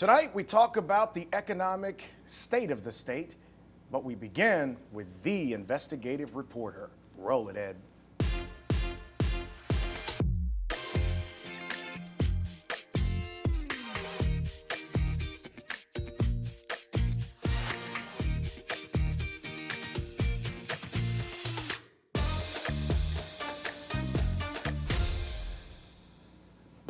Tonight, we talk about the economic state of the state, but we begin with the investigative reporter. Roll it, Ed.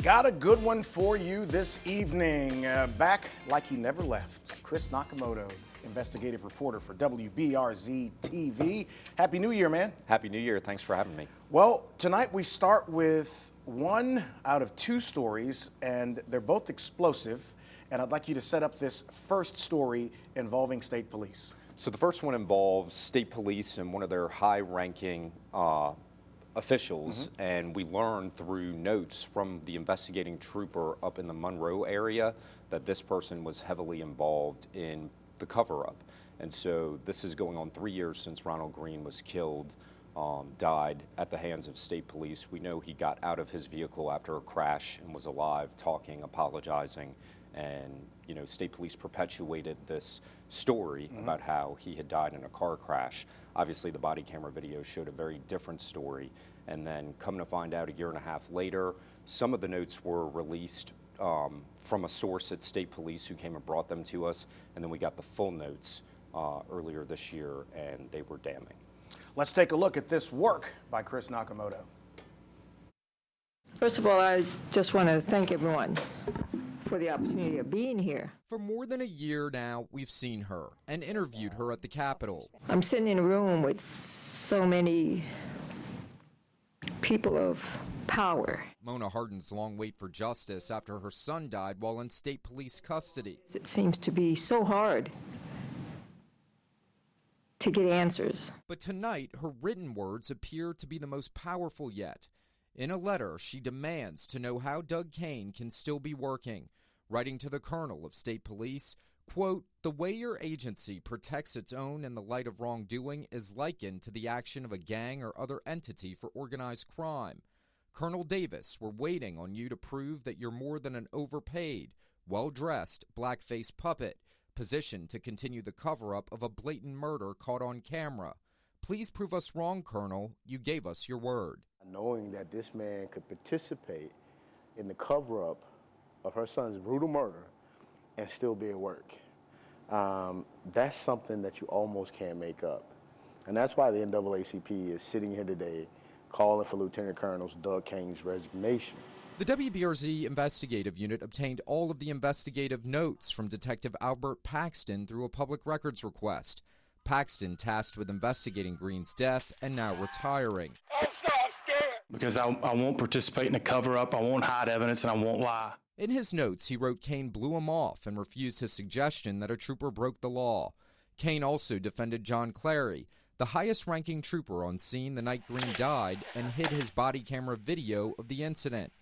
Got a good one for you this evening. Back like he never left, Chris Nakamoto, investigative reporter for WBRZ TV. Happy New Year, man. Happy New Year. Thanks for having me. Well, tonight we start with one out of two stories, and they're both explosive. And I'd like you to set up this first story involving state police. So the first one involves state police and one of their high-ranking officials, and we learned through notes from the investigating trooper up in the Monroe area that this person was heavily involved in the cover-up. And so this is going on 3 years since Ronald Green was killed, died at the hands of state police. We know he got out of his vehicle after a crash and was alive, talking, apologizing, and state police perpetuated this story about how he had died in a car crash. Obviously, the body camera video showed a very different story. And then come to find out a year and a half later, some of the notes were released from a source at state police who came and brought them to us. And then we got the full notes earlier this year, and they were damning. Let's take a look at this work by Chris Nakamoto. First of all, I just want to thank everyone for the opportunity of being here. For more than a year now, we've seen her and interviewed her at the Capitol. I'm sitting in a room with so many people of power. Mona Hardin's long wait for justice after her son died while in state police custody. It seems to be so hard to get answers. But tonight, her written words appear to be the most powerful yet. In a letter, she demands to know how Doug Cain can still be working, writing to the colonel of state police, quote, "The way your agency protects its own in the light of wrongdoing is likened to the action of a gang or other entity for organized crime. Colonel Davis, we're waiting on you to prove that you're more than an overpaid, well-dressed, black-faced puppet, positioned to continue the cover-up of a blatant murder caught on camera. Please prove us wrong, Colonel. You gave us your word." Knowing that this man could participate in the cover-up of her son's brutal murder and still be at work, that's something that you almost can't make up. And that's why the NAACP is sitting here today calling for Lieutenant Colonel Doug Cain's resignation. The WBRZ investigative unit obtained all of the investigative notes from Detective Albert Paxton through a public records request. Paxton tasked with investigating Green's death and now retiring. I'm so scared. Because I won't participate in a cover-up, I won't hide evidence, and I won't lie. In his notes, he wrote Cain blew him off and refused his suggestion that a trooper broke the law. Cain also defended John Clary, the highest-ranking trooper on scene the night Green died, and hid his body camera video of the incident.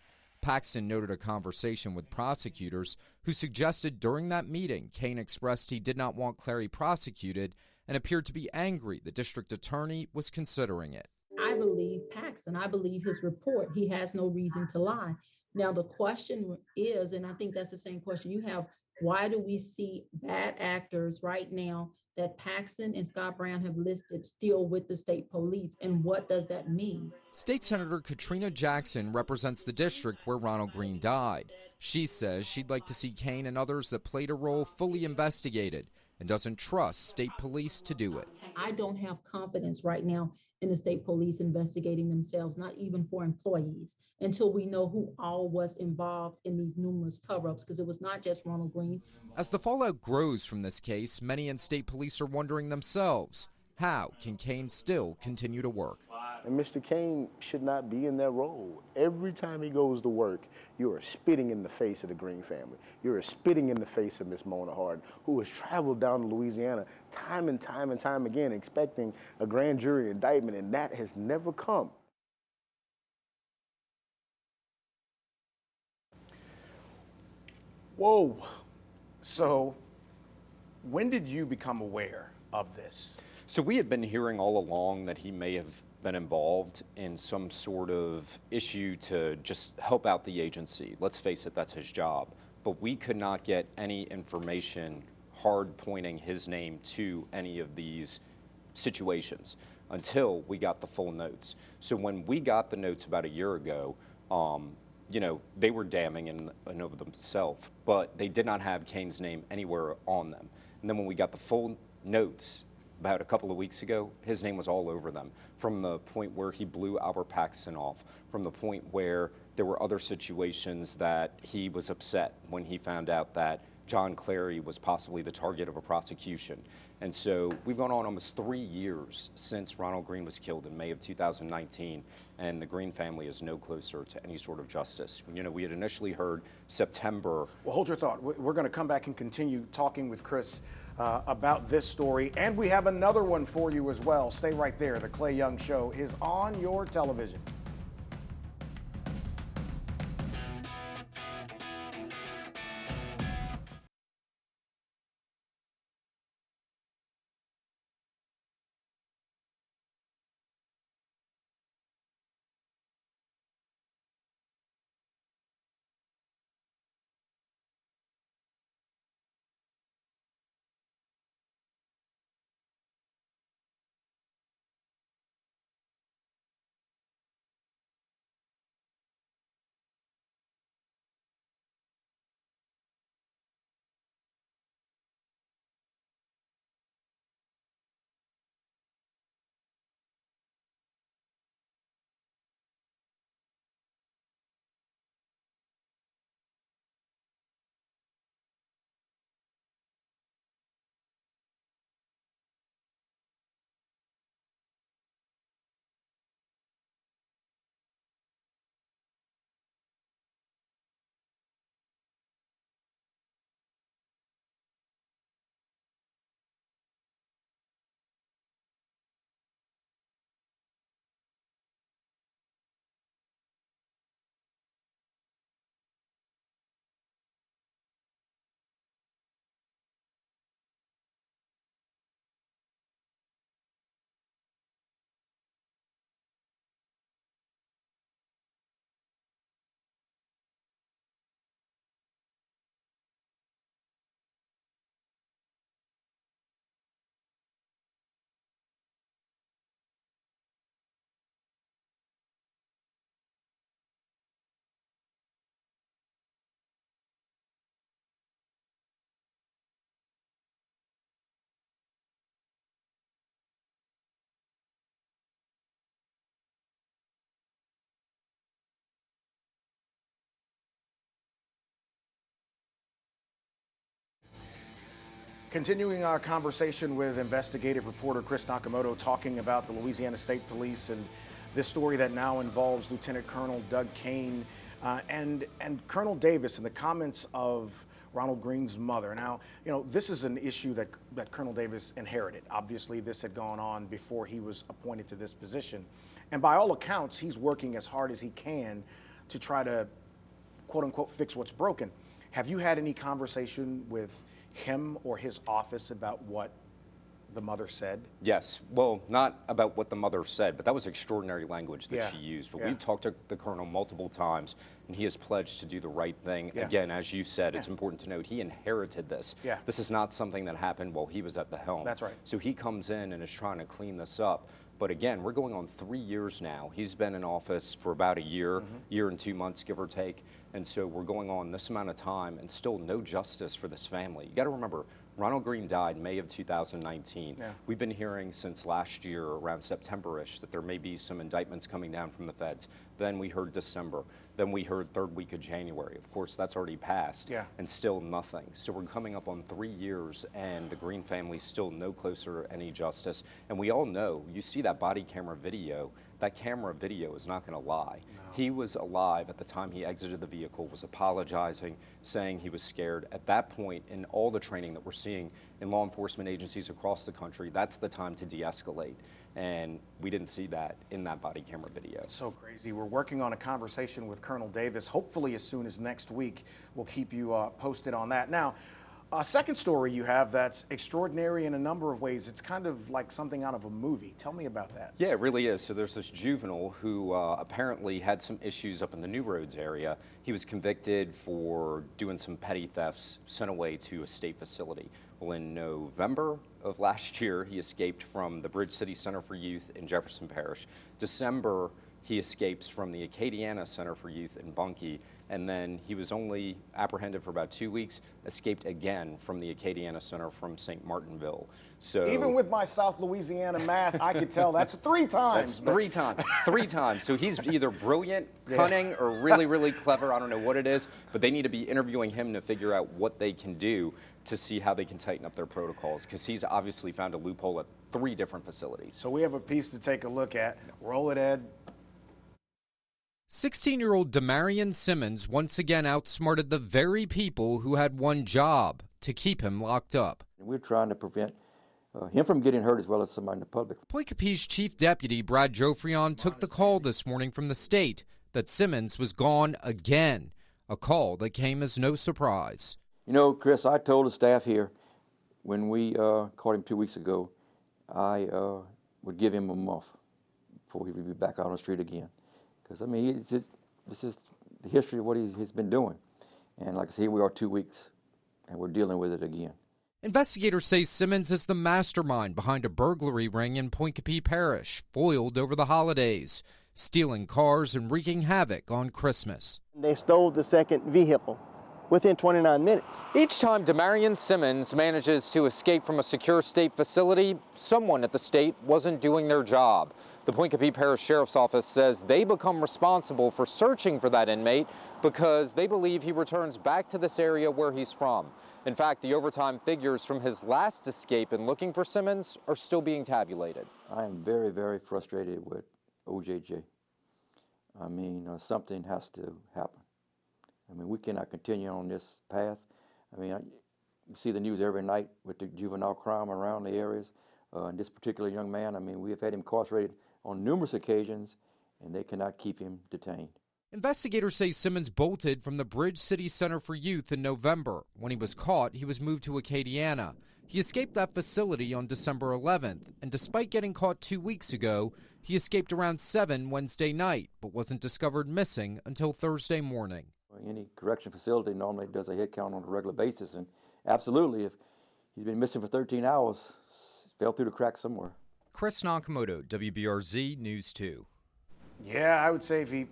Paxton noted a conversation with prosecutors who suggested during that meeting Cain expressed he did not want Clary prosecuted and appeared to be angry the district attorney was considering it. I believe Paxton. I believe his report. He has no reason to lie. Now, the question is, and I think that's the same question you have, why do we see bad actors right now that Paxton and Scott Brown have listed still with the state police, and what does that mean? State Senator Katrina Jackson represents the district where Ronald Green died. She says she'd like to see Cain and others that played a role fully investigated and doesn't trust state police to do it. I don't have confidence right now in the state police investigating themselves, not even for employees, until we know who all was involved in these numerous cover-ups, because it was not just Ronald Green. As the fallout grows from this case, many in state police are wondering themselves, how can Cain still continue to work? And Mr. Cain should not be in that role. Every time he goes to work, you are spitting in the face of the Green family. You are spitting in the face of Miss Mona Hardin, who has traveled down to Louisiana time and time and time again, expecting a grand jury indictment, and that has never come. Whoa. So, when did you become aware of this? So we had been hearing all along that he may have been involved in some sort of issue to just help out the agency. Let's face it, that's his job. but we could not get any information hard pointing his name to any of these situations until we got the full notes. So when we got the notes about a year ago, you know, they were damning in and of themselves, but they did not have Kane's name anywhere on them. And then when we got the full notes about a couple of weeks ago, his name was all over them, from the point where he blew Albert Paxton off, from the point where there were other situations that he was upset when he found out that John Clary was possibly the target of a prosecution. And so we've gone on almost 3 years since Ronald Green was killed in May of 2019, and the Green family is no closer to any sort of justice. You know, we had initially heard September. Well, hold your thought. We're going to come back and continue talking with Chris about this story, and we have another one for you as well. Stay right there. The Clay Young Show is on your television. Continuing our conversation with investigative reporter Chris Nakamoto, talking about the Louisiana State Police and this story that now involves Lieutenant Colonel Doug Kane and Colonel Davis and the comments of Ronald Green's mother. Now, you know, this is an issue that Colonel Davis inherited. Obviously, this had gone on before he was appointed to this position. And by all accounts, he's working as hard as he can to try to, quote unquote, fix what's broken. Have you had any conversation with him or his office about what the mother said? Yes. Well, not about what the mother said, but that was extraordinary language that Yeah. she used. But Yeah. we've talked to the colonel multiple times, and he has pledged to do the right thing. Yeah. Again, as you said, it's Yeah. important to note he inherited this. Yeah. This is not something that happened while he was at the helm. That's right. So he comes in and is trying to clean this up. But again, we're going on 3 years now. He's been in office for about a year, year and 2 months, give or take. And so we're going on this amount of time and still no justice for this family. You got to remember, Ronald Green died May of 2019. Yeah. We've been hearing since last year, around September-ish, that there may be some indictments coming down from the feds. Then we heard December. Then we heard third week of January. Of course, that's already passed. Yeah. And still nothing. So we're coming up on 3 years, and the Green family's still no closer to any justice. And we all know, you see that body camera video, that camera video is not going to lie. No. He was alive at the time he exited the vehicle, was apologizing, saying he was scared. At that point, in all the training that we're seeing in law enforcement agencies across the country, that's the time to de-escalate. And we didn't see that in that body camera video. So crazy. We're working on a conversation with Colonel Davis. Hopefully as soon as next week, we'll keep you posted on that. Now, A second story you have that's extraordinary in a number of ways. It's kind of like something out of a movie. Tell me about that. Yeah, it really is. So there's this juvenile who apparently had some issues up in the New Roads area. He was convicted for doing some petty thefts, sent away to a state facility. Well, in November of last year, he escaped from the Bridge City Center for Youth in Jefferson Parish. December, he escapes from the Acadiana Center for Youth in Bunkie, and then he was only apprehended for about 2 weeks, escaped again from the Acadiana Center from St. Martinville. So even with my South Louisiana math, I could tell that's 3 times. That's 3 times. 3 times. So he's either brilliant, cunning, or really, really clever. I don't know what it is, but they need to be interviewing him to figure out what they can do to see how they can tighten up their protocols, because he's obviously found a loophole at 3 different facilities. So we have a piece to take a look at. Roll it, Ed. 16-year-old Demarion Simmons once again outsmarted the very people who had one job: to keep him locked up. We're trying to prevent him from getting hurt as well as somebody in the public. Point Capiche Chief Deputy Brad Jofrion took the call this morning from the state that Simmons was gone again, a call that came as no surprise. You know, Chris, I told the staff here when we caught him 2 weeks ago, I would give him a month before he would be back out on the street again. Because, I mean, it's just the history of what he's been doing. And like I said, here we are 2 weeks, and we're dealing with it again. Investigators say Simmons is the mastermind behind a burglary ring in Point Capiche Parish, foiled over the holidays, stealing cars and wreaking havoc on Christmas. They stole the second vehicle within 29 minutes. Each time Demarion Simmons manages to escape from a secure state facility, someone at the state wasn't doing their job. The Point Capiche Parish Sheriff's Office says they become responsible for searching for that inmate because they believe he returns back to this area where he's from. In fact, the overtime figures from his last escape in looking for Simmons are still being tabulated. I am very, very frustrated with OJJ. I mean, something has to happen. I mean, we cannot continue on this path. I mean, you see the news every night with the juvenile crime around the areas. And this particular young man, I mean, we have had him incarcerated on numerous occasions, and they cannot keep him detained. Investigators say Simmons bolted from the Bridge City Center for Youth in November. When he was caught, he was moved to Acadiana. He escaped that facility on December 11th, and despite getting caught 2 weeks ago, he escaped around 7 Wednesday night, but wasn't discovered missing until Thursday morning. Any correction facility normally does a head count on a regular basis, and absolutely, if he's been missing for 13 hours, fell through the cracks somewhere. Chris Nakamoto, WBRZ News 2. Yeah, I would say if he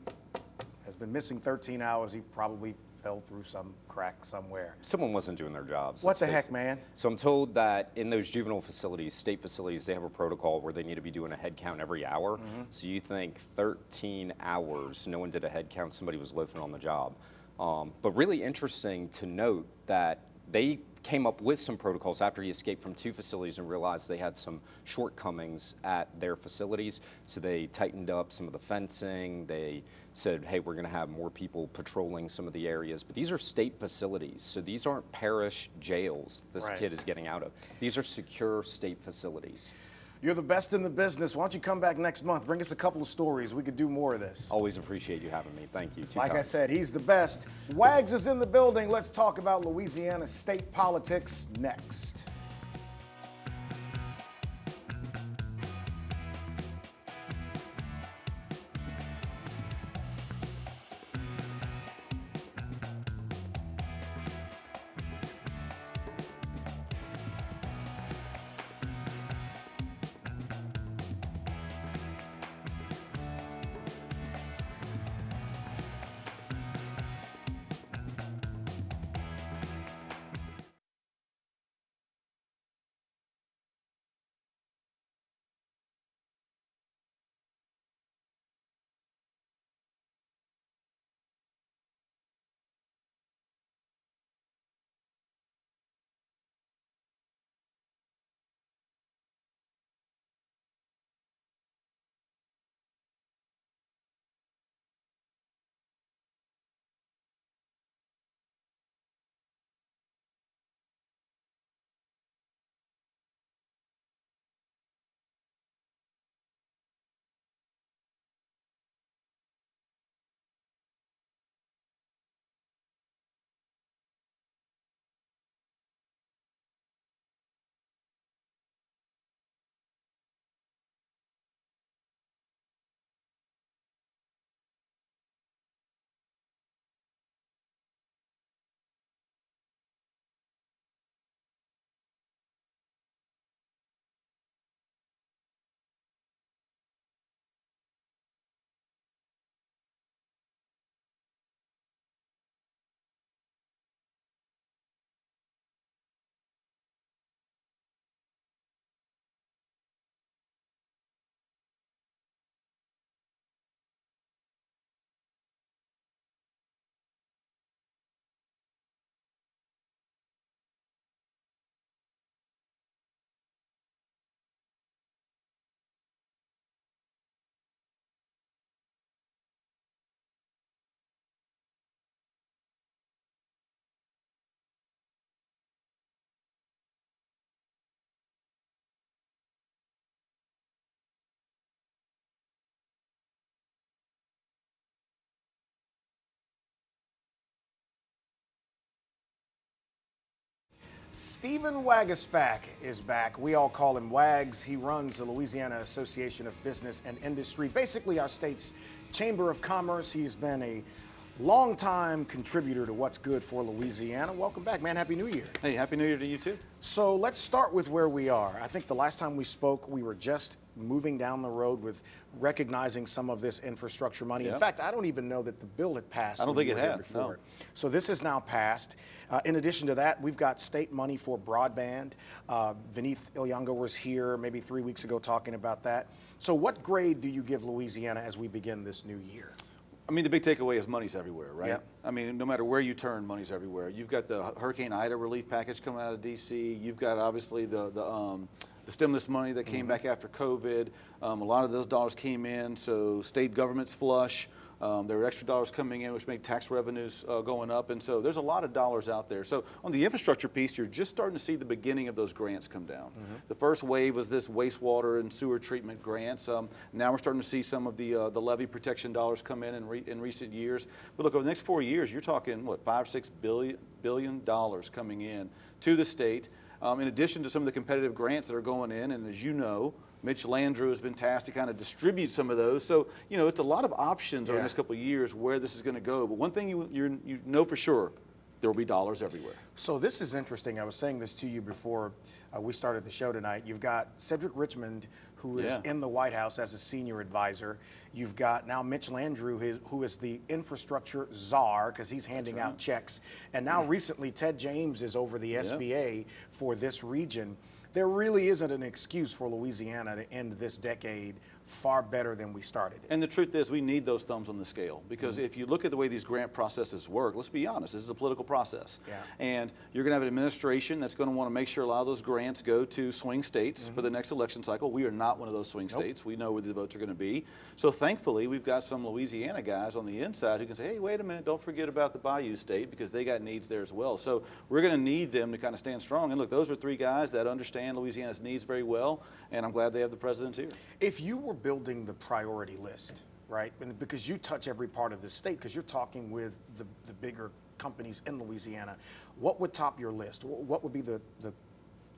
has been missing 13 hours, he probably fell through some crack somewhere. Someone wasn't doing their jobs. What the heck, man? So I'm told that in those juvenile facilities, state facilities, they have a protocol where they need to be doing a head count every hour. So you think 13 hours, no one did a head count, somebody was loafing on the job. But really interesting to note that they came up with some protocols after he escaped from 2 facilities and realized they had some shortcomings at their facilities. So they tightened up some of the fencing. They said, hey, we're going to have more people patrolling some of the areas. But these are state facilities, so these aren't parish jails this kid is getting out of. These are secure state facilities. You're the best in the business. Why don't you come back next month? Bring us a couple of stories. We could do more of this. Always appreciate you having me. Thank you. Like I said, he's the best. Wags is in the building. Let's talk about Louisiana state politics next. Stephen Waguespack is back. We all call him Wags. He runs the Louisiana Association of Business and Industry, basically our state's Chamber of Commerce. He's been a longtime contributor to what's good for Louisiana. Welcome back, man. Happy New Year. Hey, Happy New Year to you too. So let's start with where we are. I think the last time we spoke, we were just moving down the road with recognizing some of this infrastructure money. Yep. In fact, I don't even know that the bill had passed. I don't when think you it were here had, before. no. So this is now passed. In addition to that, we've got state money for broadband. Vineeth Ilyongo was here maybe 3 weeks ago talking about that. So what grade do you give Louisiana as we begin this new year? I mean, the big takeaway is money's everywhere, right? Yep. I mean, no matter where you turn, money's everywhere. You've got the Hurricane Ida relief package coming out of D.C. You've got obviously the stimulus money that came back after COVID. A lot of those dollars came in, so state governments flush. There are extra dollars coming in, which make tax revenues going up, and so there's a lot of dollars out there. So on the infrastructure piece, you're just starting to see the beginning of those grants come down. The first wave was this wastewater and sewer treatment grants. Now we're starting to see some of the levee protection dollars come in recent years. But look, over the next 4 years, you're talking what, $5 or $6 billion coming in to the state. In addition to some of the competitive grants that are going in, and as you know, Mitch Landrieu has been tasked to kind of distribute some of those. So, you know, it's a lot of options over the next couple of years where this is going to go. But one thing you know for sure, there will be dollars everywhere. So this is interesting. I was saying this to you before we started the show tonight. You've got Cedric Richmond, who is in the White House as a senior advisor. You've got now Mitch Landrieu, who is the infrastructure czar, because he's handing out checks. And now recently, Ted James is over the SBA for this region. There really isn't an excuse for Louisiana to end this decade far better than we started. And the truth is, we need those thumbs on the scale, because if you look at the way these grant processes work, let's be honest, this is a political process. And you're going to have an administration that's going to want to make sure a lot of those grants go to swing states for the next election cycle. We are not one of those swing states. We know where the votes are going to be. So thankfully, we've got some Louisiana guys on the inside who can say, hey, wait a minute, don't forget about the Bayou State, because they got needs there as well. So we're going to need them to kind of stand strong. And look, those are three guys that understand Louisiana's needs very well, and I'm glad they have the presidents here. If you were building the priority list, right, and because you touch every part of the state, because you're talking with the bigger companies in Louisiana, what would top your list? What would be the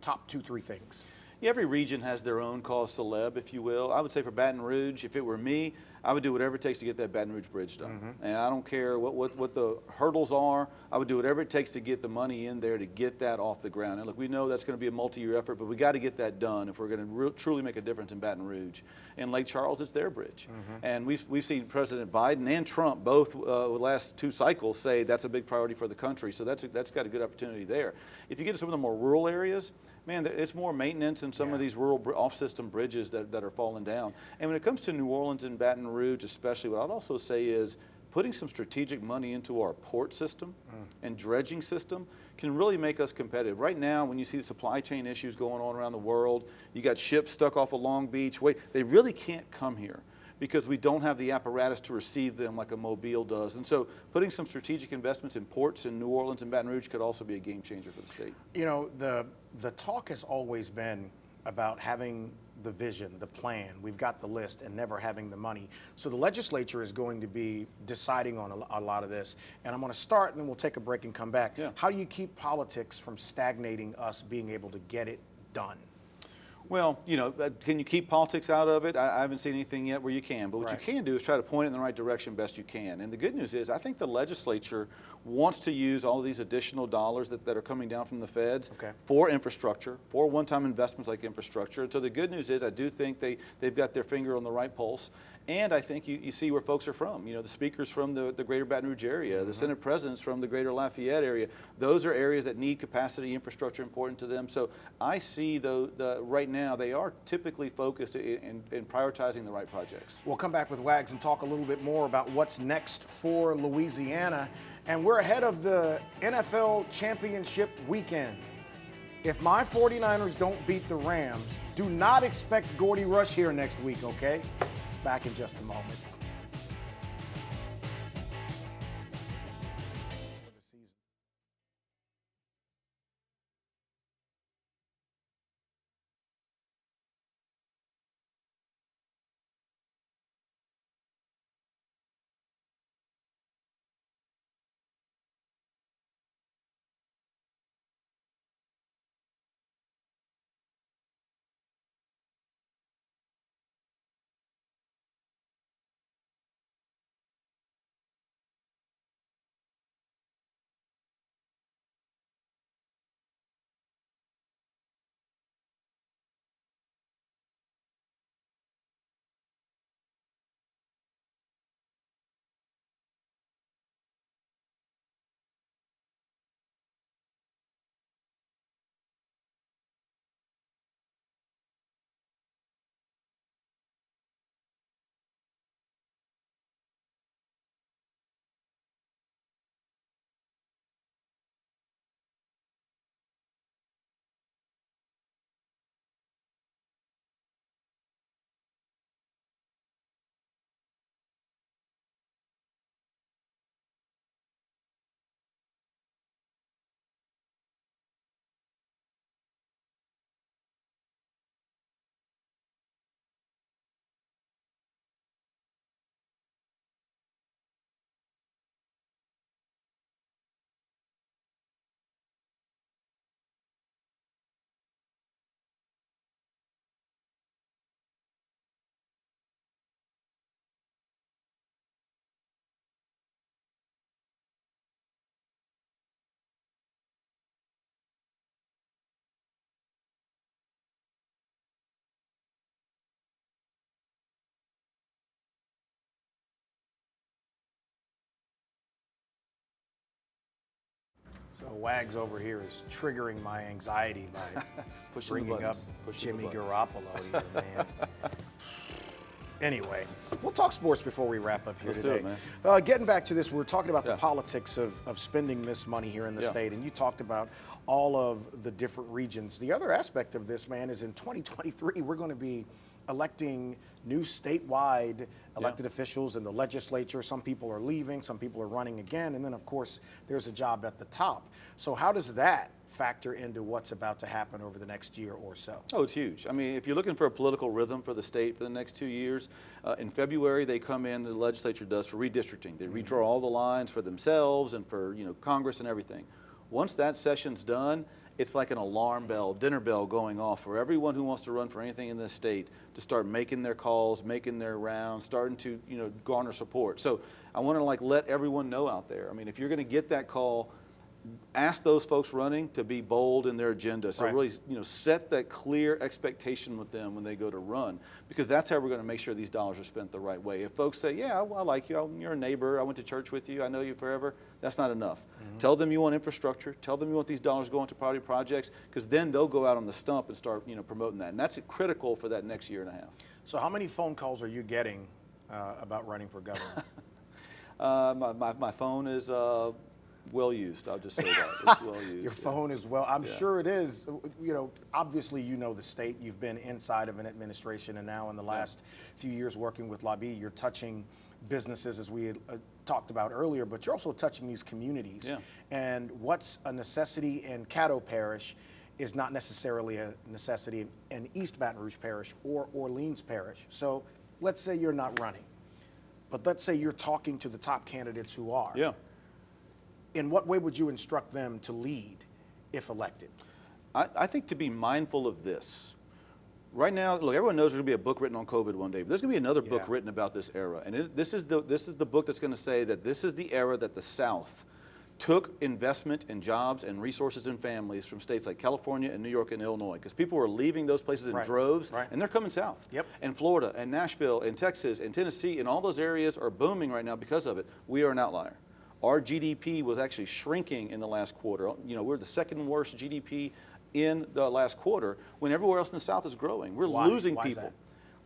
top 2-3 things? Yeah, every region has their own cause celeb, if you will. I would say for Baton Rouge, if it were me, I would do whatever it takes to get that Baton Rouge bridge done. And I don't care what the hurdles are. I would do whatever it takes to get the money in there to get that off the ground. And look, we know that's going to be a multi-year effort, but we got to get that done if we're going to truly make a difference in Baton Rouge. In Lake Charles, it's their bridge. And we've seen President Biden and Trump both the last 2 cycles say that's a big priority for the country. So that's got a good opportunity there. If you get to some of the more rural areas, man, it's more maintenance in some of these rural off-system bridges that are falling down. And when it comes to New Orleans and Baton Rouge especially, what I'd also say is putting some strategic money into our port system and dredging system can really make us competitive. Right now, when you see the supply chain issues going on around the world, you got ships stuck off of Long Beach. They really can't come here because we don't have the apparatus to receive them like a Mobile does. And so putting some strategic investments in ports in New Orleans and Baton Rouge could also be a game changer for the state. You know, the talk has always been about having the vision, the plan. We've got the list and never having the money. So the legislature is going to be deciding on a lot of this. And I'm going to start and then we'll take a break and come back. How do you keep politics from stagnating us being able to get it done? Well, you know, can you keep politics out of it? I haven't seen anything yet where you can. But what you can do is try to point it in the right direction best you can. And the good news is I think the legislature wants to use all of these additional dollars that are coming down from the feds for infrastructure, for one-time investments like infrastructure. And so the good news is I do think they've got their finger on the right pulse. And I think you see where folks are from. You know, the speakers from the greater Baton Rouge area, the Senate presidents from the greater Lafayette area. Those are areas that need capacity infrastructure important to them. So I see right now they are typically focused in prioritizing the right projects. We'll come back with Wags and talk a little bit more about what's next for Louisiana. And we're ahead of the NFL championship weekend. If my 49ers don't beat the Rams, do not expect Gordy Rush here next week, okay? Back in just a moment. Wags over here is triggering my anxiety by bringing up Jimmy Garoppolo here, man. Anyway, we'll talk sports before we wrap up here Let's today. do it, man. Getting back to this, we're talking about the politics of spending this money here in the state, and you talked about all of the different regions. The other aspect of this, man, is in 2023, we're going to be electing new statewide elected officials in the legislature. Some people are leaving, some people are running again, and then, of course, there's a job at the top. So how does that factor into what's about to happen over the next year or so? Oh, it's huge. I mean, if you're looking for a political rhythm for the state for the next 2 years, in February they come in, the legislature does, for redistricting. They redraw all the lines for themselves and for, you know, Congress and everything. Once that session's done, it's like an alarm bell, dinner bell going off for everyone who wants to run for anything in this state to start making their calls, making their rounds, starting to, you know, garner support. So I want to like let everyone know out there. I mean, if you're going to get that call, ask those folks running to be bold in their agenda. So really, you know, set that clear expectation with them when they go to run, because that's how we're going to make sure these dollars are spent the right way. If folks say, yeah, I like you, you're a neighbor, I went to church with you, I know you forever, that's not enough. Tell them you want infrastructure, tell them you want these dollars going to priority projects, because then they'll go out on the stump and start, you know, promoting that. And that's critical for that next year and a half. So how many phone calls are you getting about running for governor? My phone is well used. I'll just say that. It's well used. Your phone is well. I'm sure it is. You know, obviously you know the state. You've been inside of an administration, and now in the last few years working with LABI, you're touching businesses, as we had talked about earlier, but you're also touching these communities. Yeah. And what's a necessity in Caddo Parish is not necessarily a necessity in East Baton Rouge Parish or Orleans Parish. So let's say you're not running, but let's say you're talking to the top candidates who are. Yeah. In what way would you instruct them to lead if elected? I think to be mindful of this. Right now, look, everyone knows there's going to be a book written on COVID one day, but there's going to be another book written about this era. And this is the book that's going to say that this is the era that the South took investment in jobs and resources and families from states like California and New York and Illinois, because people were leaving those places in droves, and they're coming south. And Florida and Nashville and Texas and Tennessee and all those areas are booming right now because of it. We are an outlier. Our GDP was actually shrinking in the last quarter. You know, we're the second worst GDP in the last quarter when everywhere else in the South is growing. We're losing people. Is that?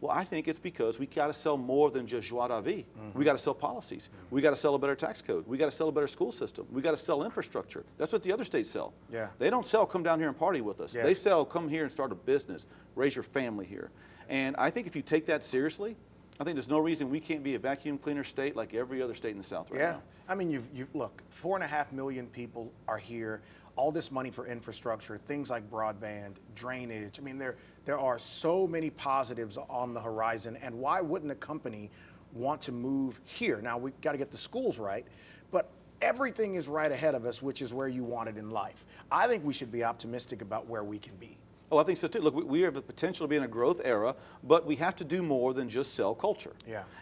Well, I think it's because we got to sell more than just joie de vivre. We got to sell policies. We got to sell a better tax code. We got to sell a better school system. We got to sell infrastructure. That's what the other states sell. They don't sell come down here and party with us. They sell come here and start a business, raise your family here. And I think if you take that seriously, I think there's no reason we can't be a vacuum cleaner state like every other state in the South right now. I mean, you look, 4.5 million people are here. All this money for infrastructure, things like broadband, drainage. I mean, there are so many positives on the horizon. And why wouldn't a company want to move here? Now, we've got to get the schools right, but everything is right ahead of us, which is where you want it in life. I think we should be optimistic about where we can be. Oh, I think so too. Look, we have the potential to be in a growth era, but we have to do more than just sell culture.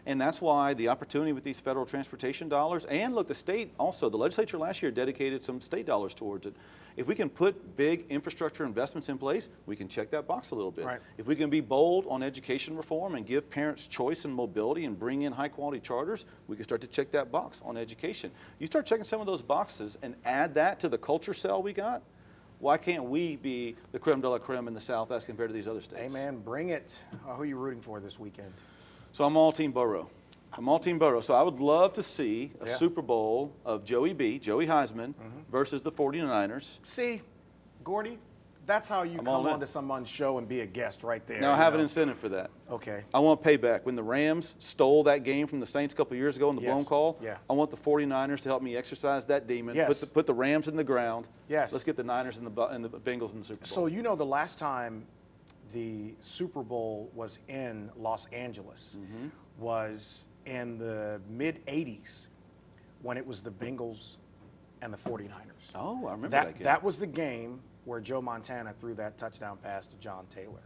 And that's why the opportunity with these federal transportation dollars, and look, the state also, the legislature last year dedicated some state dollars towards it. If we can put big infrastructure investments in place, we can check that box a little bit. If we can be bold on education reform and give parents choice and mobility and bring in high quality charters, we can start to check that box on education. You start checking some of those boxes and add that to the culture cell we got, why can't we be the creme de la creme in the South as compared to these other states? Hey, man, bring it. Who are you rooting for this weekend? So I'm all Team Burrow. I'm all Team Burrow. So I would love to see a Super Bowl of Joey Heisman, versus the 49ers. See, Gordy, that's how you come onto someone's show and be a guest right there. Now I have an incentive for that. Okay. I want payback. When the Rams stole that game from the Saints a couple years ago in the blown call, I want the 49ers to help me exercise that demon, put the Rams in the ground. Let's get the Niners and the Bengals in the Super Bowl. So you know the last time the Super Bowl was in Los Angeles was in the mid-'80s when it was the Bengals and the 49ers. Oh, I remember that game. That was the game where Joe Montana threw that touchdown pass to John Taylor.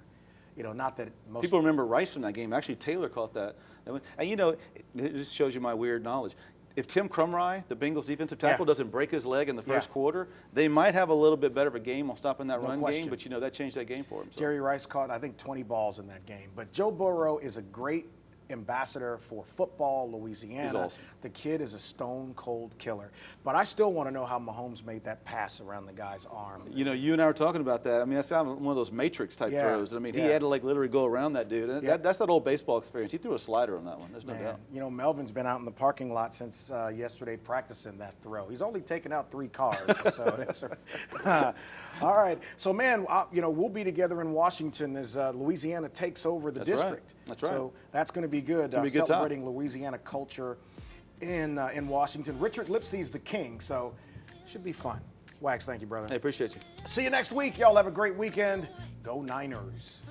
You know, not that most people remember Rice from that game. Actually, Taylor caught that. And you know, it just shows you my weird knowledge. If Tim Krumrie, the Bengals defensive tackle, doesn't break his leg in the first quarter, they might have a little bit better of a game on stopping that run game, but you know, that changed that game for him. So. Jerry Rice caught, I think, 20 balls in that game. But Joe Burrow is a great ambassador for football, Louisiana. He's awesome. The kid is a stone cold killer. But I still want to know how Mahomes made that pass around the guy's arm. You know, you and I were talking about that. I mean, that sounded one of those Matrix type throws. I mean, he had to like literally go around that dude. And that's that old baseball experience. He threw a slider on that one. There's no doubt. You know, Melvin's been out in the parking lot since yesterday practicing that throw. He's only taken out 3 cars. So that's all right. So, man, you know, we'll be together in Washington as Louisiana takes over the district. That's right. So that's going to be good. Celebrating Louisiana culture in Washington. Richard Lipsey's the king, so it should be fun. Wags, thank you, brother. Hey, appreciate you. See you next week. Y'all have a great weekend. Go Niners.